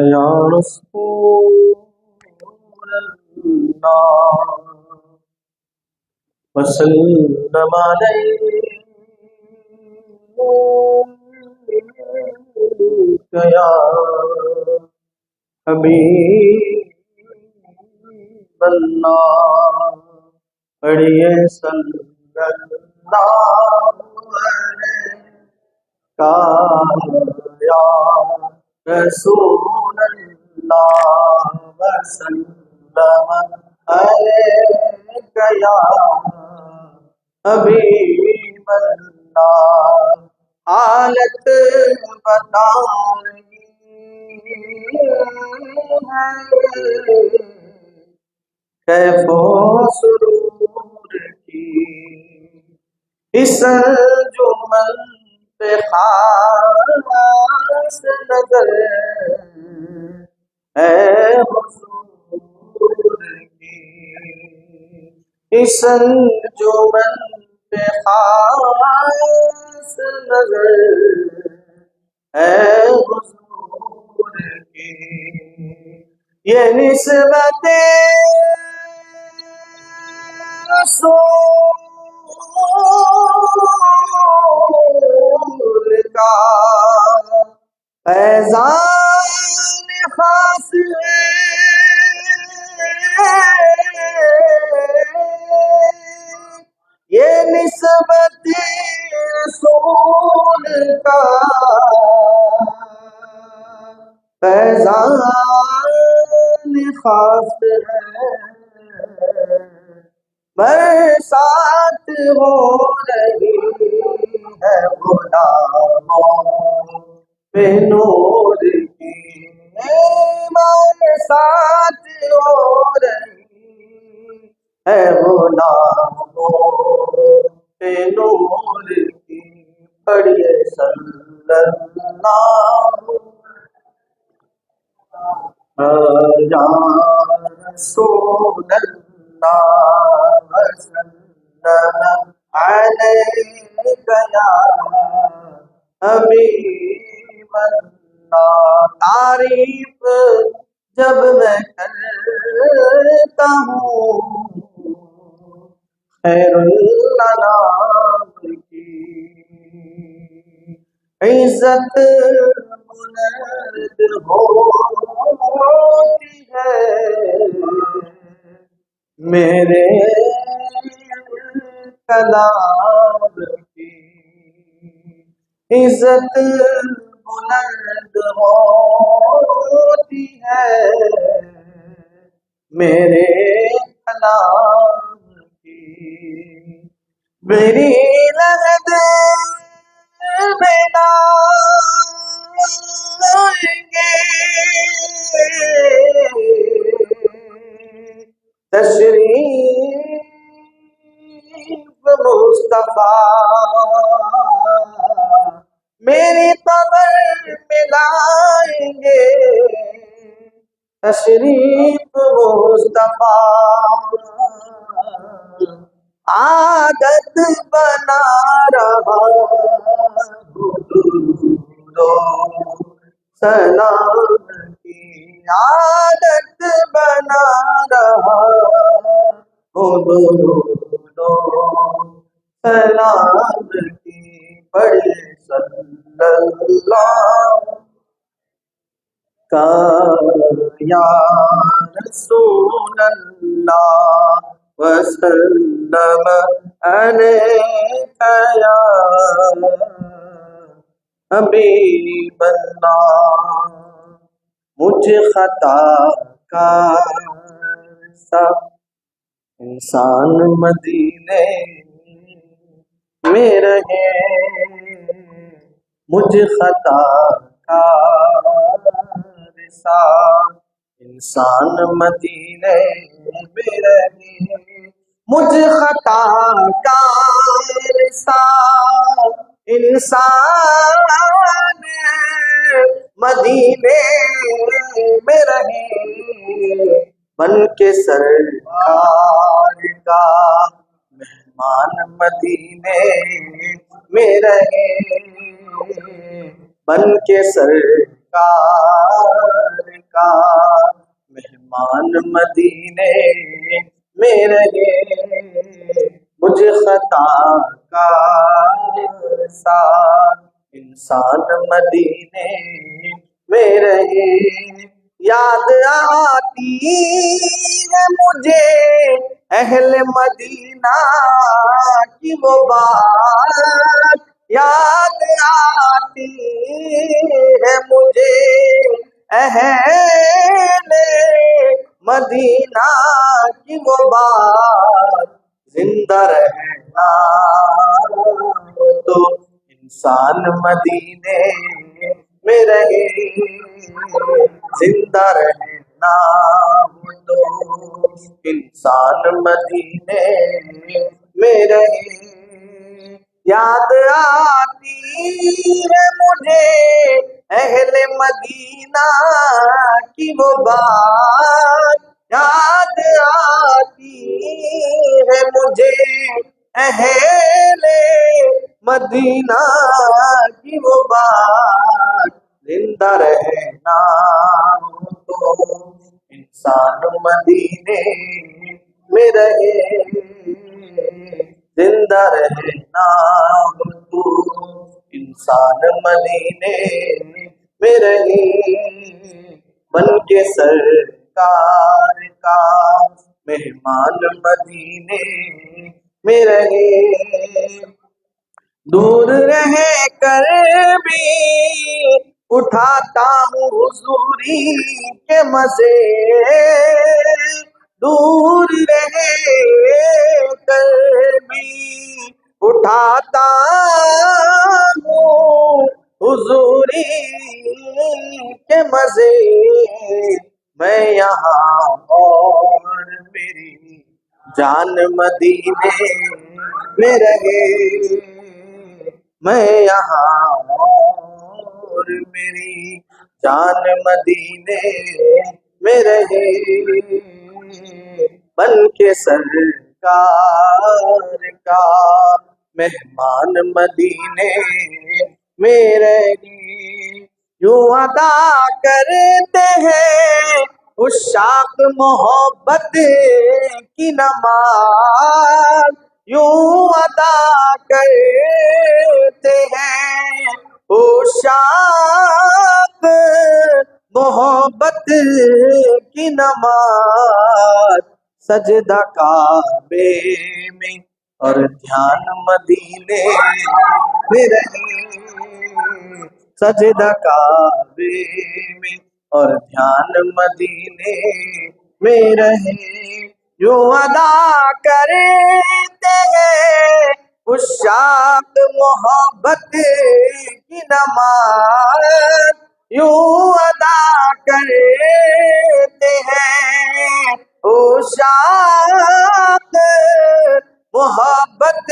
يا رسول الله وسلم عليك يا حبیب اللہ پڑھیے صلی اللہ علیہ یا رسول اللہ وسلم علیک یا حبیب اللہ حالت بتائیں کیف و سرور کی اس انجمن پہ خاص نظر ہے حضور کی اس انجمن پہ خاص نظر ہے حضور کی یہ نسبت رسول کا فیضان خاص ہے یہ نسبت رسول کا فیضان خاص ہے برسات ہو رہی ہے غلاموں پہ نور کی برسات ہو رہی ہے غلاموں پہ نور کی پڑھیے صلی اللہ یا رسول اللہ وسلم علیک یا حبیب اللہ تعریف جب میں کرتا ہوں خیر الانام کی عزت بلند ہوتی ہے میرے کلام کی عزت بلند ہوتی ہے میرے کلام کی میری لہد میں لائیں گے تشریف مصطفیٰ میری قبر میں لائیں گے تشریف مصطفیٰ عادت بنا رہا سلام کی عادت بنا رہا سلام کی پڑھے صلی اللہ کا یا رسول اللہ وسلم علیک یا حبیب اللہ مجھ خطا کا سا انسان مدینے میں رہے مجھ خطا کا سا انسان مدینے میں رہے مجھ خطا کا سا انسان مدینے میں رہے بن کے سرکار کا مہمان مدینے میں رہے بن کے سرکار کا، مہمان مدینے میں رہے، مجھ خطا کا ساتھ انسان مدینے میں رہے۔ یاد آتی ہے مجھے اہل مدینہ کی وہ بات، یاد آتی ہے مجھے اہل مدینہ کی وہ بات، زندہ رہنا تو انسان مدینے میں رہے، زندہ رہنا تو انسان مدینے میں رہے۔ یاد آتی ہے مجھے اہل مدینہ کی وہ بات، یاد آتی ہے مجھے اہل مدینہ کی وہ بات، زندہ رہنا تو انسان مدینے میں رہے، زندہ رہنا تو انسان مدینے میں رہے، بن کے سرکار کا مہمان مدینے میں رہے۔ دور رہ کر بھی اٹھاتا ہوں حضوری کے مزے، دور رہ کر بھی اٹھاتا ہوں حضوری کے مزے، میں یہاں اور میری جان مدینے میں رہے، میں یہاں اور میری جان مدینے میں رہے، بن کے سرکار کا مہمان مدینے میں رہے۔ یوں ادا کرتے ہیں عشاق محبت کی نماز، یوں ادا کرتے ہیں عشاق محبت کی نماز، سجدہ کعبے میں اور دھیان مدینے میں رہے، سجدہ کعبے میں اور دھیان مدینے میں رہے۔ یوں ادا کرتے ہیں عشاق محبت کی نماز، یوں ادا کرتے ہیں عشاق محبت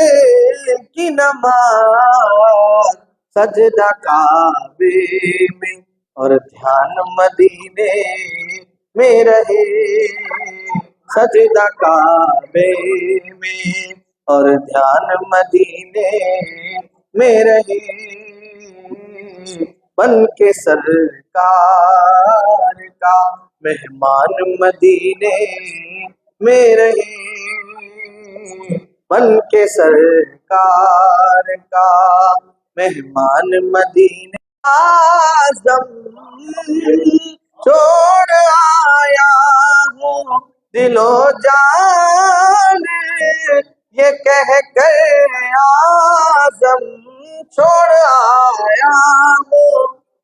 کی نماز، سجدہ کعبے میں اور دھیان مدینے میں رہے، سجدہ کعبے میں اور دھیان مدینے میں رہے، بن کے سرکار کا مہمان مدینے میں رہے، بن کے سرکار کا مہمان مدینے اعظم چھوڑ آیا ہوں دل و جان، یہ کہہ کر اعظم چھوڑ آیا ہوں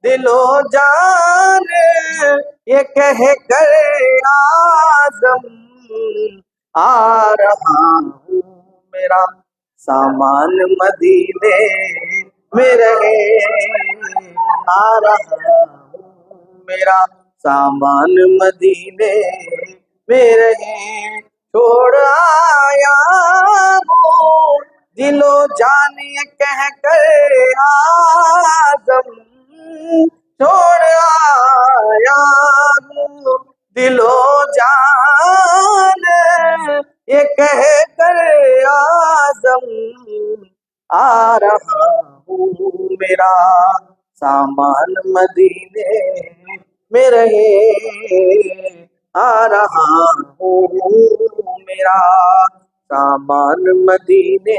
دل و جان، یہ کہہ کر اعظم آ رہا ہوں میرا سامان مدینے میں رہے، آ رہا ہوں میرا سامان مدینے میں رہے، چھوڑ آیا ہوں دل و جان یہ کہہ کر اعظم، چھوڑ آیا ہوں دل و جان یہ کہہ کر اعظم، آ رہا ہوں میرا سامان مدینے میں رہے آ رہا ہوں میرا سامان مدینے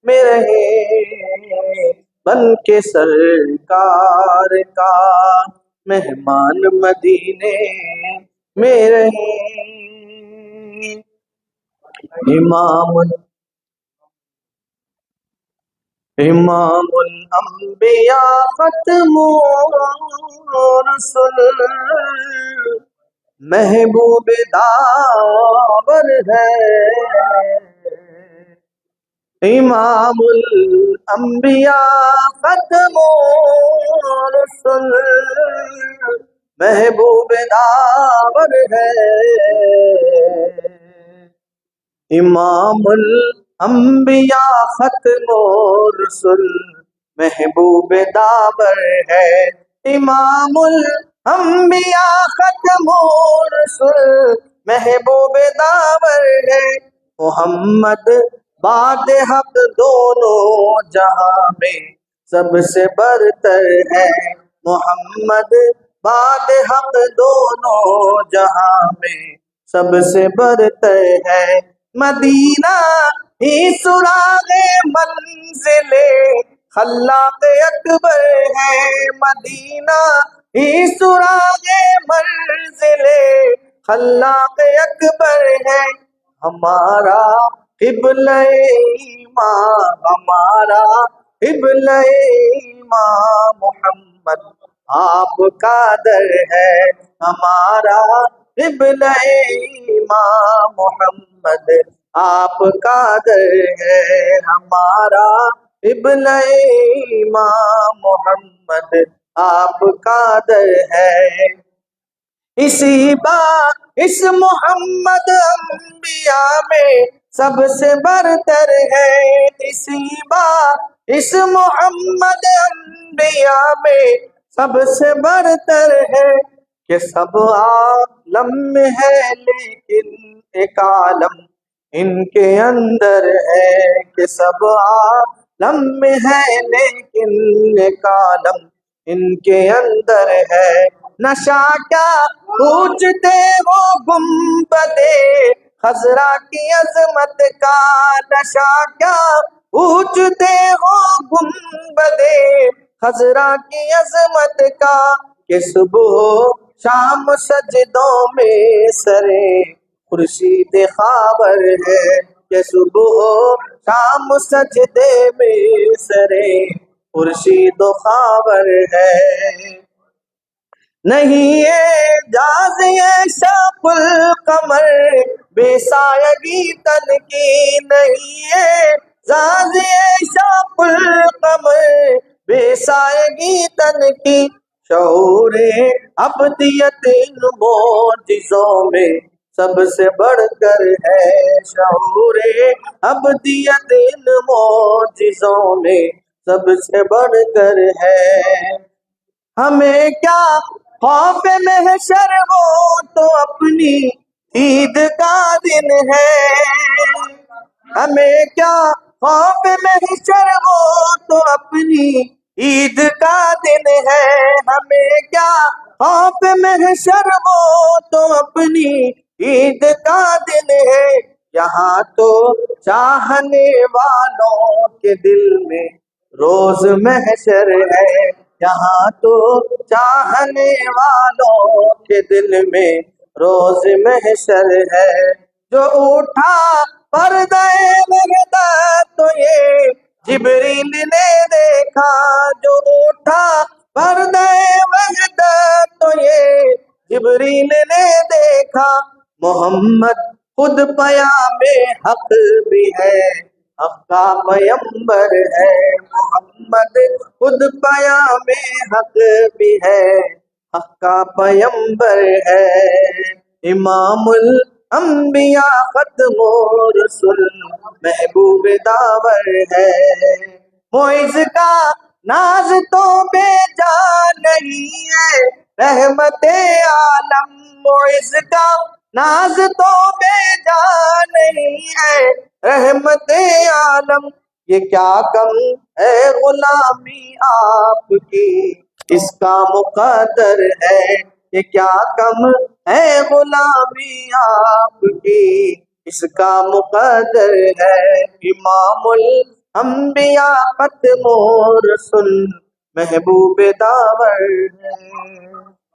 میں رہے بن کے سرکار کا مہمان مدینے میں رہے امام الانبیاء ختم الرسل محبوب داور ہے امام الانبیاء ختم الرسل محبوب داور ہے امام الانبیاء ختم الرسل محبوب داور ہے امام الانبیاء ختم الرسل محبوب داور ہے محمد باد حق دونوں جہاں میں سب سے برتر ہے محمد باد حق دونوں جہاں میں سب سے برتر ہے مدینہ ہی سراغ منزل خلاق اکبر ہے مدینہ ہی سراغ منزل خلاق اکبر ہے ہمارا قبلہ ایمان ہمارا قبلہ ایمان محمد آپ کا در ہے ہمارا قبلہ ایمان محمد آپ کا در ہے ہمارا قبلہ ایمان محمد آپ کا در ہے اس محمد انبیاء میں سب سے برتر ہے اس محمد انبیاء میں سب سے برتر ہے کہ سب عالم میں ہے لیکن ایک عالم ان کے اندر ہے کہ سب عالم میں ہے لیکن ایک عالم ان کے اندر ہے نشا کیا پوچھتے ہو گنبدے خضرا کی عظمت کا نشا کیا پوچھتے ہو گنبدے خضرا کی عظمت کا کہ صبح شام سجدوں میں سرے خورشید خاور ہے کہ صبح شام سجدے میں سرے خورشید خاور ہے نہیں اعجاز شاپ القمر بے سایگی تن کی نہیں اعجاز شاپ القمر بے سایگی تن کی شعور ابدیت ان معجزوں میں سب سے بڑھ کر ہے شعور ابدیت ان معجزوں میں سب سے بڑھ کر ہے ہمیں کیا خوف محشر وہ تو اپنی عید کا دن ہے ہمیں کیا خوف محشر وہ تو اپنی عید کا دن ہے ہمیں کیا خوف محشر وہ تو اپنی عید کا دن ہے یہاں تو چاہنے والوں کے دل میں روز محشر ہے یہاں تو چاہنے والوں کے دل میں روز محشر ہے جو اٹھا پردہ وحدت تو یہ جبریل نے دیکھا جو اٹھا پردہ وحدت تو یہ جبریل نے دیکھا محمد خود پیام حق بھی ہے حق کا پیمبر ہے محمد خود پیام حق بھی ہے حق کا پیمبر ہے امام الانبیاء ختم الرسل محبوب داور ہے معز کا ناز تو بے جان نہیں ہے رحمت عالم معز کا ناز تو بے جان نہیں ہے رحمت عالم یہ کیا کم ہے غلامی آپ کی، اس کا مقدر ہے، یہ کیا کم ہے غلامی آپ کی، اس کا مقدر ہے۔ امام الانبیاء ختم الرسل محبوب داور ہے۔